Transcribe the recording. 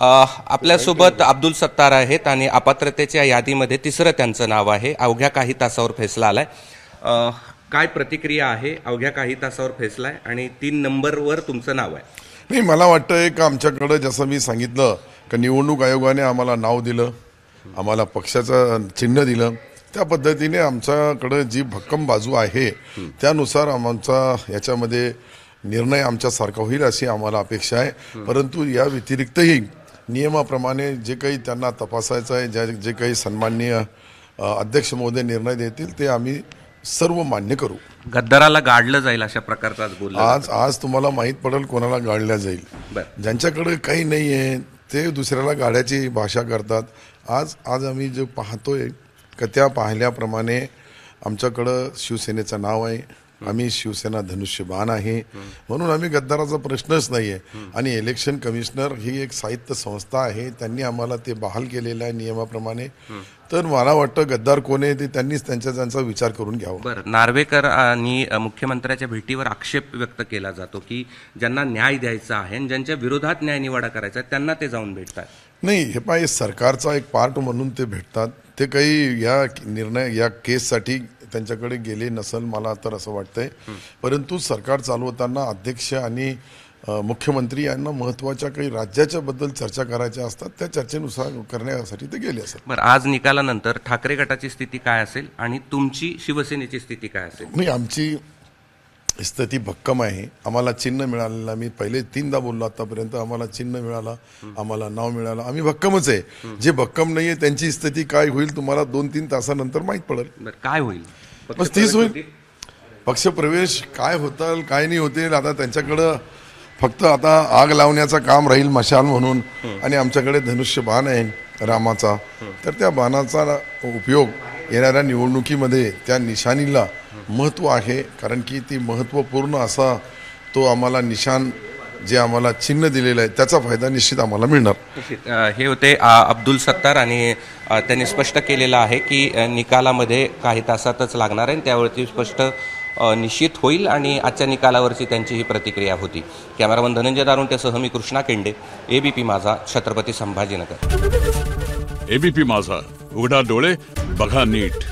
आपल्यासोबत अब्दुल सत्तार आहेत आणि अपात्रतेच्या यादीमध्ये तिसरं त्यांचं नाव आहे। अवघ्या काही तासावर फैसला आलाय। काय प्रतिक्रिया आहे? अवघ्या काही तासावर फैसला आहे आणि 3 नंबरवर तुमचं नाव आहे। नाही, मला वाटतं की आमच्याकडे जसं मी सांगितलं की निवडणूक आयोगाने आम्हाला नाव दिलं, आम्हाला पक्षाचं चिन्ह दिलं, त्या पद्धतीने आमच्याकडे जी भक्कम बाजू आहे त्यानुसार आमचा याच्यामध्ये निर्णय आमच्यासारखा होईल अशी आम्हाला अपेक्षा आहे। परंतु या व्यतिरिक्तही नियमाप्रमाणे जे काही त्यांना तपासायचं आहे, जे काही सन्माननीय अध्यक्ष महोदय निर्णय देतील ते आम्ही सर्व मान्य करू। गद्दाराला गाडलं जाईल अशा प्रकारचा बोलला आज तुम्हाला माहित पडेल कोणाला गाडल्या जाईल। ज्यांच्याकडे काही नाही आहे ते दुसऱ्याला गाड्याची भाषा करतात। आज आम्ही जे पाहतोय की त्या पाहिल्याप्रमाणे आमच्याकडं शिवसेनेचं नाव आहे, आम्ही शिवसेना धनुष्यबाण आहे, म्हणून आम्ही गद्दाराचा प्रश्नच नाही आहे। आणि इलेक्शन कमिशनर ही एक साहित्य संस्था आहे, त्यांनी आम्हाला ते बहाल केलेलं आहे नियमाप्रमाणे। तर मला वाटतं गद्दार कोण आहे ते त्यांनीच त्यांचा विचार करून घ्यावा। बरं, नार्वेकर आणि मुख्यमंत्र्याच्या भेटीवर आक्षेप व्यक्त केला जातो की ज्यांना न्याय द्यायचा आहे आणि ज्यांच्या विरोधात न्यायनिवाडा करायचा त्यांना ते जाऊन भेटतात। नाही, हे पाय सरकारचा एक पार्ट म्हणून ते भेटतात, ते काही या केससाठी त्यांच्याकडे गेले नसल मला तर असं वाटतंय। परंतु सरकार चालवताना अध्यक्ष आणि मुख्यमंत्री यांना महत्वाच्या काही राज्याच्या बद्दल चर्चा करायच्या असतात, त्या चर्चेनुसार करण्यासाठी ते गेले असतात। बरं, आज निकालानंतर ठाकरे गटाची स्थिती काय असेल आणि तुमची शिवसेनेची स्थिती काय असेल? नाही, आमची स्थिती भक्कम आहे। आम्हाला चिन्ह मिळालेलं, मी पहिले 3दा बोललो आतापर्यंत, आम्हाला चिन्ह मिळाला, आम्हाला नाव मिळालं, आम्ही भक्कमच आहे। जे भक्कम नाहीये त्यांची स्थिती काय होईल तुम्हाला 2-3 तासानंतर माहीत पडेल। काय होईल? बस तीच होईल। पक्षप्रवेश काय होतं काय नाही होतील आता त्यांच्याकडं फक्त आता आग लावण्याचं काम राहील मशाल म्हणून, आणि आमच्याकडे धनुष्यबाण आहे रामाचा, तर त्या बाणाचा उपयोग येणाऱ्या निवडणुकीमध्ये त्या निशाणीला महत्त्व आहे, कारण की ती महत्त्वपूर्ण असा तो आम्हाला निशाण जे आम्हाला चिन्ह दिलेलं आहे त्याचा फायदा निश्चित आम्हाला मिळणार। हे होते अब्दुल सत्तार आणि त्यांनी स्पष्ट केलेलं आहे की निकालामध्ये काही तासातच लागणार आहे, त्यावरती स्पष्ट निश्चित होईल आणि आजच्या निकालावरची त्यांची ही प्रतिक्रिया होती। कॅमेरामन धनंजय दारुंट्यासह मी कृष्णा केंडे, एबीपी माझा, छत्रपती संभाजीनगर। एबीपी माझा, उघडा डोळे बघा नीट।